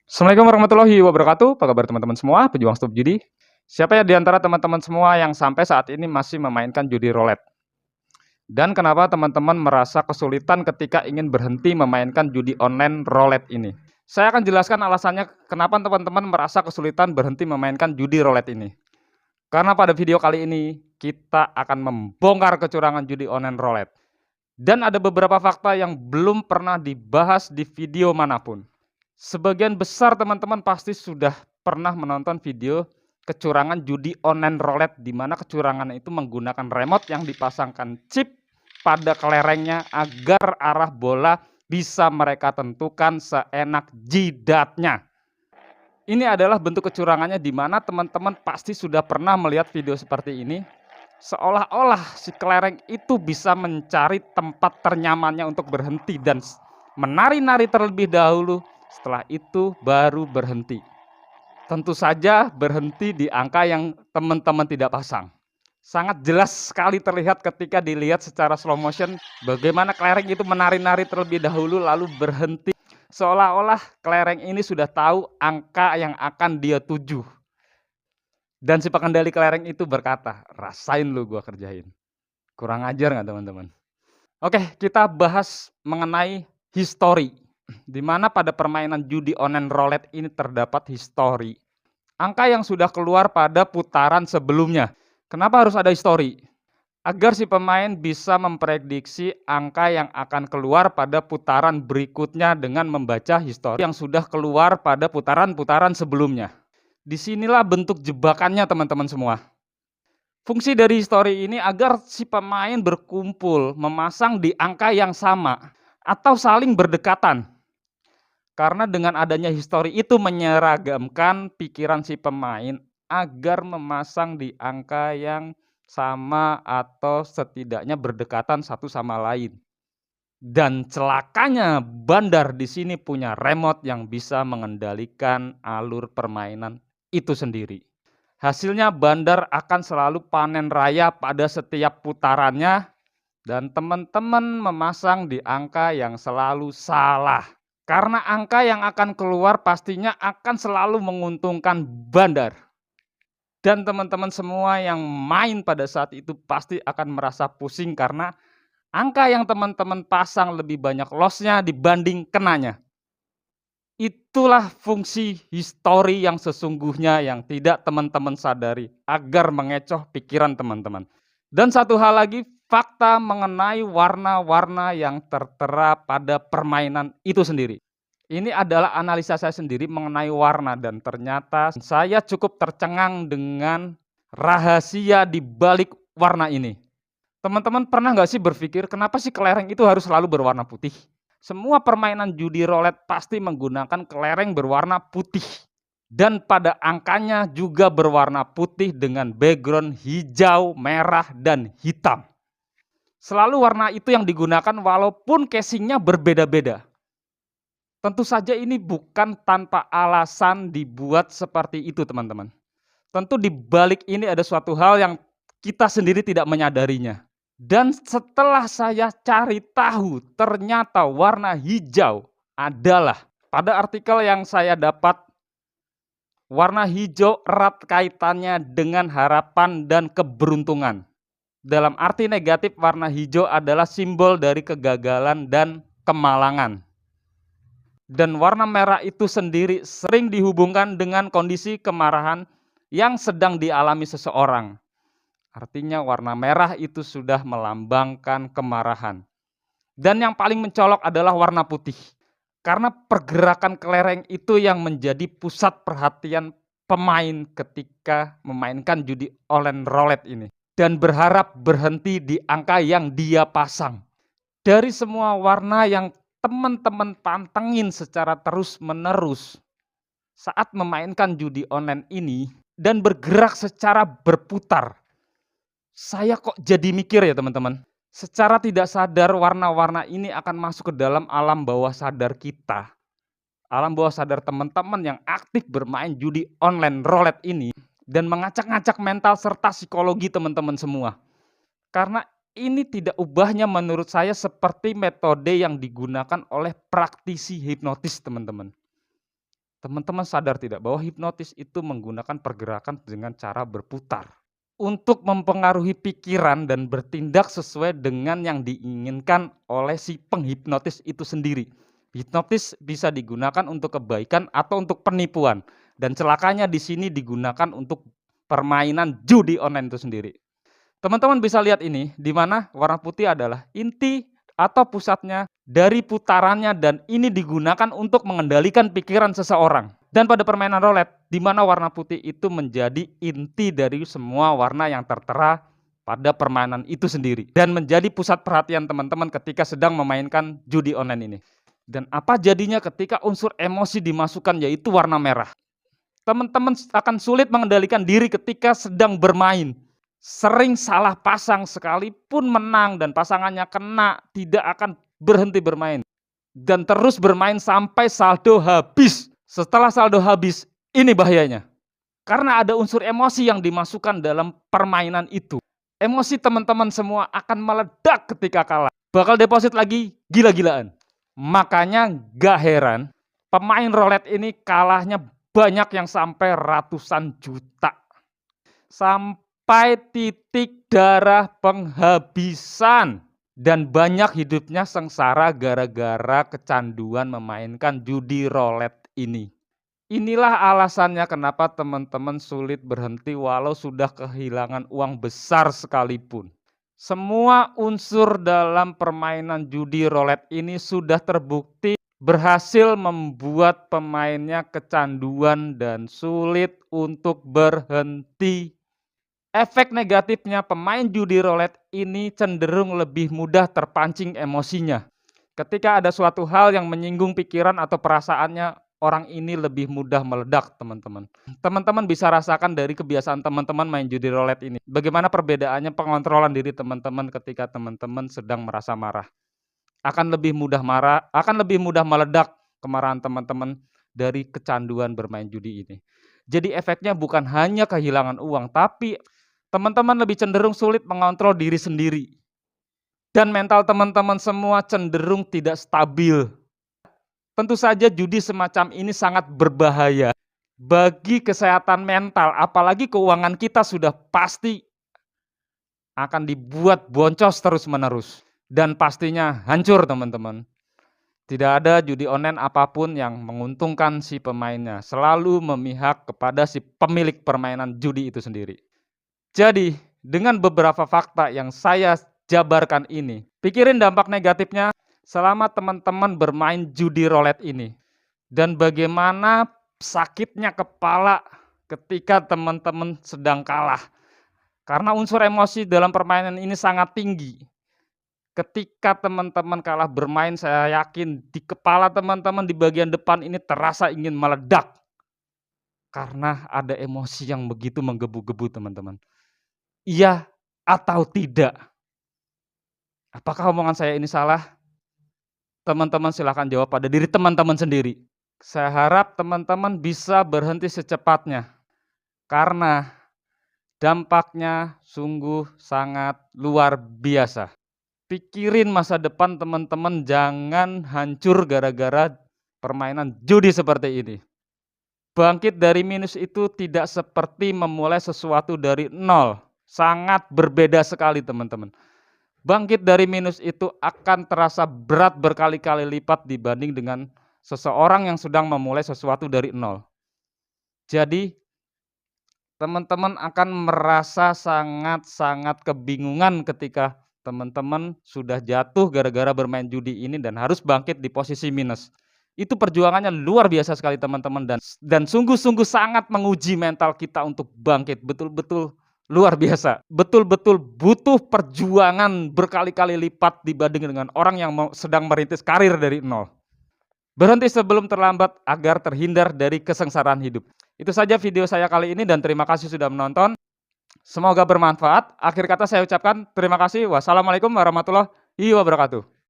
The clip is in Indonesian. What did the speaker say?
Assalamualaikum warahmatullahi wabarakatuh. Apa kabar teman-teman semua, pejuang stop judi? Siapa ya di antara teman-teman semua yang sampai saat ini masih memainkan judi roulette? Dan kenapa teman-teman merasa kesulitan ketika ingin berhenti memainkan judi online roulette ini? Saya akan jelaskan alasannya kenapa teman-teman merasa kesulitan berhenti memainkan judi roulette ini. Karena pada video kali ini kita akan membongkar kecurangan judi online roulette. Dan ada beberapa fakta yang belum pernah dibahas di video manapun. Sebagian besar teman-teman pasti sudah pernah menonton video kecurangan judi online roulette di mana kecurangan itu menggunakan remote yang dipasangkan chip pada kelerengnya agar arah bola bisa mereka tentukan seenak jidatnya. Ini adalah bentuk kecurangannya di mana teman-teman pasti sudah pernah melihat video seperti ini. Seolah-olah si kelereng itu bisa mencari tempat ternyamannya untuk berhenti dan menari-nari terlebih dahulu. Setelah itu baru berhenti. Tentu saja berhenti di angka yang teman-teman tidak pasang. Sangat jelas sekali terlihat ketika dilihat secara slow motion bagaimana kelereng itu menari-nari terlebih dahulu lalu berhenti. Seolah-olah kelereng ini sudah tahu angka yang akan dia tuju. Dan si pengendali kelereng itu berkata, rasain lu gua kerjain. Kurang ajar nggak teman-teman? Oke, kita bahas mengenai histori. Di mana pada permainan judi online roulette ini terdapat histori. Angka yang sudah keluar pada putaran sebelumnya. Kenapa harus ada histori? Agar si pemain bisa memprediksi angka yang akan keluar pada putaran berikutnya dengan membaca histori yang sudah keluar pada putaran-putaran sebelumnya. Disinilah bentuk jebakannya teman-teman semua. Fungsi dari histori ini agar si pemain berkumpul, memasang di angka yang sama, atau saling berdekatan. Karena dengan adanya histori itu menyeragamkan pikiran si pemain agar memasang di angka yang sama atau setidaknya berdekatan satu sama lain. Dan celakanya bandar di sini punya remote yang bisa mengendalikan alur permainan itu sendiri. Hasilnya bandar akan selalu panen raya pada setiap putarannya dan teman-teman memasang di angka yang selalu salah. Karena angka yang akan keluar pastinya akan selalu menguntungkan bandar. Dan teman-teman semua yang main pada saat itu pasti akan merasa pusing karena angka yang teman-teman pasang lebih banyak loss-nya dibanding kenanya. Itulah fungsi histori yang sesungguhnya yang tidak teman-teman sadari agar mengecoh pikiran teman-teman. Dan satu hal lagi, fakta mengenai warna-warna yang tertera pada permainan itu sendiri. Ini adalah analisa saya sendiri mengenai warna dan ternyata saya cukup tercengang dengan rahasia di balik warna ini. Teman-teman pernah nggak sih berpikir kenapa sih kelereng itu harus selalu berwarna putih? Semua permainan judi roulette pasti menggunakan kelereng berwarna putih. Dan pada angkanya juga berwarna putih dengan background hijau, merah, dan hitam. Selalu warna itu yang digunakan walaupun casingnya berbeda-beda. Tentu saja ini bukan tanpa alasan dibuat seperti itu teman-teman. Tentu di balik ini ada suatu hal yang kita sendiri tidak menyadarinya. Dan setelah saya cari tahu, ternyata warna hijau adalah pada artikel yang saya dapat, warna hijau erat kaitannya dengan harapan dan keberuntungan. Dalam arti negatif, warna hijau adalah simbol dari kegagalan dan kemalangan. Dan warna merah itu sendiri sering dihubungkan dengan kondisi kemarahan yang sedang dialami seseorang. Artinya warna merah itu sudah melambangkan kemarahan. Dan yang paling mencolok adalah warna putih. Karena pergerakan kelereng itu yang menjadi pusat perhatian pemain ketika memainkan judi online roulette ini. Dan berharap berhenti di angka yang dia pasang. Dari semua warna yang teman-teman pantengin secara terus-menerus saat memainkan judi online ini dan bergerak secara berputar. Saya kok jadi mikir ya teman-teman, secara tidak sadar warna-warna ini akan masuk ke dalam alam bawah sadar kita. Alam bawah sadar teman-teman yang aktif bermain judi online roulette ini dan mengacak-ngacak mental serta psikologi teman-teman semua. Karena ini tidak ubahnya menurut saya seperti metode yang digunakan oleh praktisi hipnotis teman-teman. Teman-teman sadar tidak bahwa hipnotis itu menggunakan pergerakan dengan cara berputar untuk mempengaruhi pikiran dan bertindak sesuai dengan yang diinginkan oleh si penghipnotis itu sendiri. Hipnotis bisa digunakan untuk kebaikan atau untuk penipuan, dan celakanya di sini digunakan untuk permainan judi online itu sendiri. Teman-teman bisa lihat ini, di mana warna putih adalah inti atau pusatnya dari putarannya, dan ini digunakan untuk mengendalikan pikiran seseorang. Dan pada permainan roulette, di mana warna putih itu menjadi inti dari semua warna yang tertera pada permainan itu sendiri, dan menjadi pusat perhatian teman-teman ketika sedang memainkan judi online ini. Dan apa jadinya ketika unsur emosi dimasukkan, yaitu warna merah? Teman-teman akan sulit mengendalikan diri ketika sedang bermain. Sering salah pasang, sekalipun menang dan pasangannya kena, tidak akan berhenti bermain. Dan terus bermain sampai saldo habis. Setelah saldo habis, ini bahayanya. Karena ada unsur emosi yang dimasukkan dalam permainan itu. Emosi teman-teman semua akan meledak ketika kalah. Bakal deposit lagi gila-gilaan. Makanya gak heran, pemain roulette ini kalahnya banyak yang sampai ratusan juta. Sampai titik darah penghabisan. Dan banyak hidupnya sengsara gara-gara kecanduan memainkan judi roulette ini. Inilah alasannya kenapa teman-teman sulit berhenti walau sudah kehilangan uang besar sekalipun. Semua unsur dalam permainan judi roulette ini sudah terbukti berhasil membuat pemainnya kecanduan dan sulit untuk berhenti. Efek negatifnya, pemain judi roulette ini cenderung lebih mudah terpancing emosinya. Ketika ada suatu hal yang menyinggung pikiran atau perasaannya, orang ini lebih mudah meledak, teman-teman. Teman-teman bisa rasakan dari kebiasaan teman-teman main judi roulette ini. Bagaimana perbedaannya pengontrolan diri teman-teman ketika teman-teman sedang merasa marah. Akan lebih mudah marah, akan lebih mudah meledak kemarahan teman-teman dari kecanduan bermain judi ini. Jadi efeknya bukan hanya kehilangan uang, tapi teman-teman lebih cenderung sulit mengontrol diri sendiri. Dan mental teman-teman semua cenderung tidak stabil. Tentu saja judi semacam ini sangat berbahaya bagi kesehatan mental, apalagi keuangan kita sudah pasti akan dibuat boncos terus-menerus. Dan pastinya hancur, teman-teman. Tidak ada judi online apapun yang menguntungkan si pemainnya, selalu memihak kepada si pemilik permainan judi itu sendiri. Jadi, dengan beberapa fakta yang saya jabarkan ini, pikirin dampak negatifnya selama teman-teman bermain judi roulette ini. Dan bagaimana sakitnya kepala ketika teman-teman sedang kalah. Karena unsur emosi dalam permainan ini sangat tinggi. Ketika teman-teman kalah bermain, saya yakin di kepala teman-teman di bagian depan ini terasa ingin meledak. Karena ada emosi yang begitu menggebu-gebu, teman-teman. Iya atau tidak? Apakah omongan saya ini salah? Teman-teman silahkan jawab pada diri teman-teman sendiri. Saya harap teman-teman bisa berhenti secepatnya. Karena dampaknya sungguh sangat luar biasa. Pikirin masa depan teman-teman, jangan hancur gara-gara permainan judi seperti ini. Bangkit dari minus itu tidak seperti memulai sesuatu dari nol. Sangat berbeda sekali, teman-teman. Bangkit dari minus itu akan terasa berat berkali-kali lipat dibanding dengan seseorang yang sedang memulai sesuatu dari nol. Jadi, teman-teman akan merasa sangat-sangat kebingungan ketika teman-teman sudah jatuh gara-gara bermain judi ini dan harus bangkit di posisi minus. Itu perjuangannya luar biasa sekali, teman-teman, dan sungguh-sungguh sangat menguji mental kita untuk bangkit. Betul-betul luar biasa. Betul-betul butuh perjuangan berkali-kali lipat dibanding dengan orang yang sedang merintis karir dari nol. Berhenti sebelum terlambat agar terhindar dari kesengsaraan hidup. Itu saja video saya kali ini dan terima kasih sudah menonton. Semoga bermanfaat. Akhir kata saya ucapkan terima kasih. Wassalamualaikum warahmatullahi wabarakatuh.